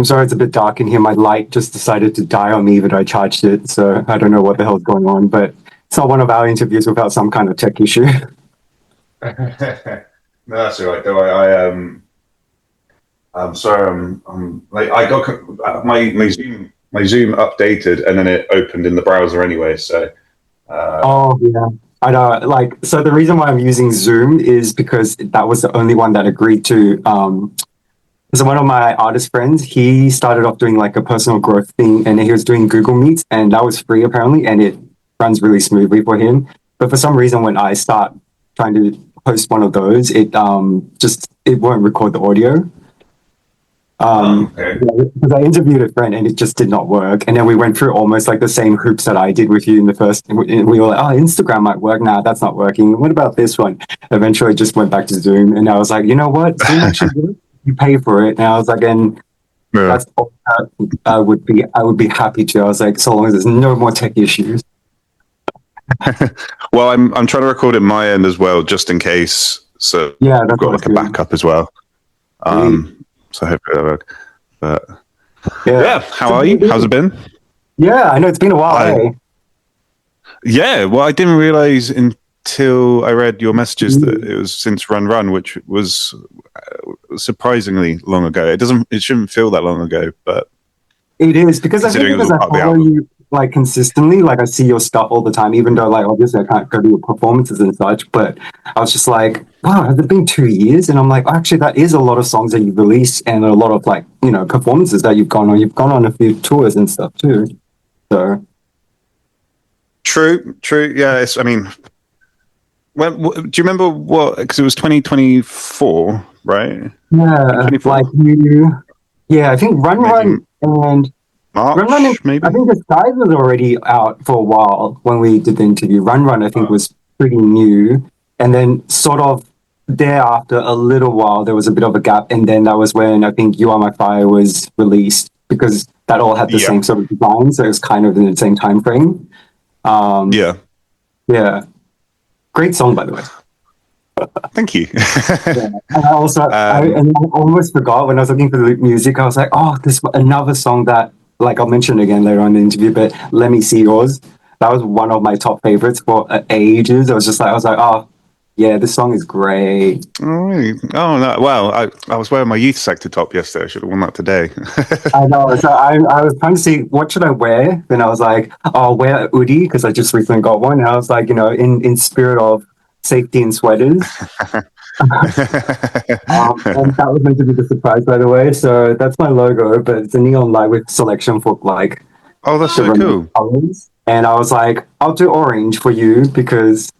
I'm sorry it's a bit dark in here. My light just decided to die on me even though I charged it. So I don't know what the hell's going on, but it's not one of our interviews without some kind of tech issue. No, that's all right. Though I'm sorry. I'm like I got my Zoom updated and then it opened in the browser anyway. So. Oh yeah, I know. Like, so the reason why I'm using Zoom is because that was the only one that agreed to. So one of my artist friends, he started off doing like a personal growth thing, and he was doing Google Meets, and that was free apparently, and it runs really smoothly for him. But for some reason, when I start trying to host one of those, it won't record the audio. Because I interviewed a friend and it just did not work, and then we went through almost like the same hoops that I did with you in the first, and we were like, oh, Instagram might work. Nah, that's not working. What about this one? Eventually just went back to Zoom, and I was like, you know what, Zoom actually works. You pay for it. And I was like, and that's all I would be happy to. I was like, so long as there's no more tech issues. Well, I'm trying to record it my end as well, just in case. So yeah, I've got like a backup as well. So hopefully that'll work. But yeah, how are you? How's it been? Yeah, I know it's been a while. Yeah, well, I didn't realize until I read your messages that it was since Run, which was surprisingly long ago. It shouldn't feel that long ago, but it is, because I think because I follow you like consistently, like I see your stuff all the time, even though like obviously I can't go to your performances and such, but I was just like, wow, has it been 2 years? And I'm like, actually that is a lot of songs that you've released and a lot of like, you know, performances that you've gone on a few tours and stuff too. So true. Yeah, I mean, do you remember what, because it was 2024, right? Yeah, like I think Run and March, maybe? I think the Skies was already out for a while when we did the interview. Run, I think, was pretty new. And then sort of thereafter, a little while, there was a bit of a gap. And then that was when I think You Are My Fire was released, because that all had the same sort of design. So it was kind of in the same time frame. Yeah. Great song, by the way. Thank you. And I also, I almost forgot when I was looking for the music. I was like, oh, this another song that, like, I'll mention again later on in the interview, but Let Me See Yours. That was one of my top favorites for ages. I was like, oh, yeah, this song is great. Oh, really? Oh, no. Well, I was wearing my youth sector top yesterday. I should have worn that today. I know. So I was trying to see what should I wear. Then I was like, oh, I'll wear a hoodie because I just recently got one. And I was like, you know, in spirit of safety and sweaters. And that was meant to be the surprise, by the way. So that's my logo, but it's a neon light with selection for like, oh, that's so cool. Colors. And I was like, I'll do orange for you because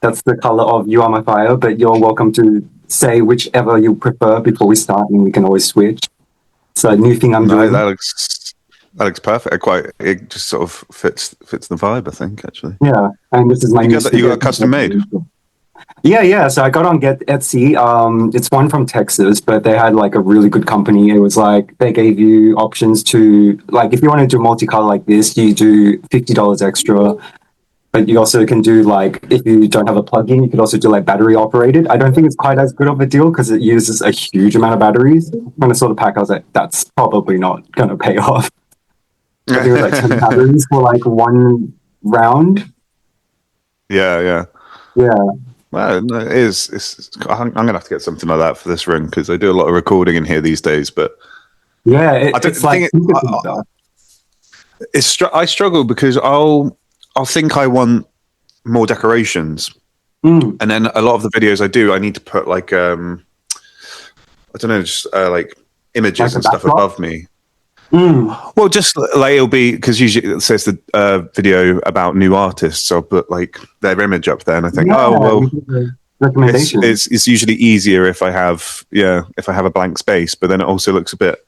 that's the color of You Are My Fire, but you're welcome to say whichever you prefer before we start, and we can always switch. So a new thing I'm doing. That looks perfect. It just sort of fits the vibe, I think, actually. Yeah, and this is my you got custom made. Yeah. So I got on Etsy. It's one from Texas, but they had like a really good company. It was like they gave you options to, like, if you want to do multicolor like this, you do $50 extra. But you also can do, like, if you don't have a plug-in, you could also do like battery operated. I don't think it's quite as good of a deal because it uses a huge amount of batteries. When I saw the pack, I was like, that's probably not going to pay off. I think it was like 10 batteries for like one round. Yeah. Well, it is. I'm going to have to get something like that for this room because I do a lot of recording in here these days. But yeah, it's like I struggle because I'll think I want more decorations, and then a lot of the videos I do, I need to put like I don't know, just like images like and stuff above me. Well, just like it'll be because usually it says the video about new artists, so I'll put like their image up there, and I think, it's usually easier if I have a blank space, but then it also looks a bit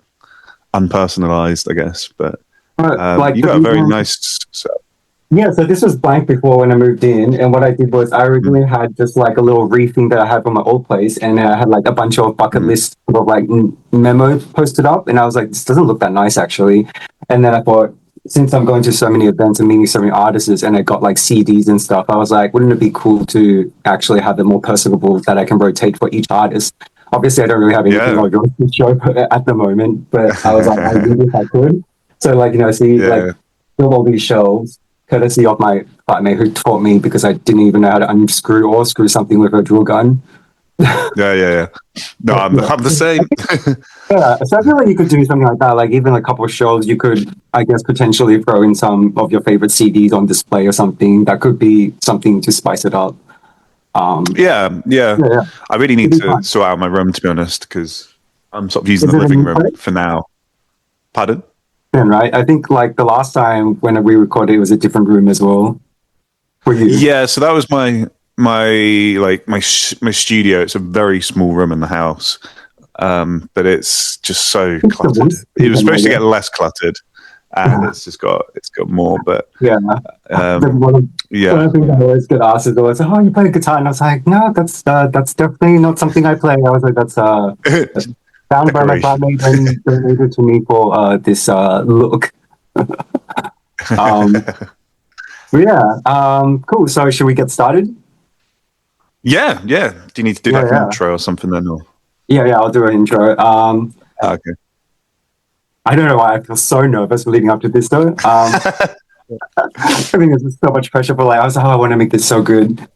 unpersonalized, I guess. But like, you got a very nice setup. Yeah, so this was blank before when I moved in, and what I did was I originally had just like a little reef thing that I had from my old place, and I had like a bunch of bucket list of like memos posted up, and I was like, this doesn't look that nice actually. And then I thought, since I'm going to so many events and meeting so many artists, and I got like CDs and stuff, I was like, wouldn't it be cool to actually have them more personable that I can rotate for each artist Obviously, I don't really have anything like to show at the moment, but I was like, I did if I could. So, like, you know, like, build all these shelves, courtesy of my flatmate who taught me because I didn't even know how to unscrew or screw something with a drill gun. Yeah. No, I'm the same. Yeah, so I feel like you could do something like that. Like even a couple of shows, you could, I guess, potentially throw in some of your favorite CDs on display or something. That could be something to spice it up. Yeah. I really need to sort out my room, to be honest, because I'm sort of using the living room for now. Pardon? Right. I think like the last time when we recorded, it was a different room as well for you. Yeah, so that was my studio. It's a very small room in the house, but it's just so cluttered. It was supposed to get less cluttered, and it's got more. But one of the things I always get asked is always, "Oh, you play guitar?" And I was like, "No, that's definitely not something I play." I was like, "That's found by my bandmate and donated to me for this look." Cool. So should we get started? Yeah. Do you need to do like an intro or something then? Or? Yeah, I'll do an intro. Okay. I don't know why I feel so nervous leading up to this though. I think there's just so much pressure, but like I was like, I want to make this so good.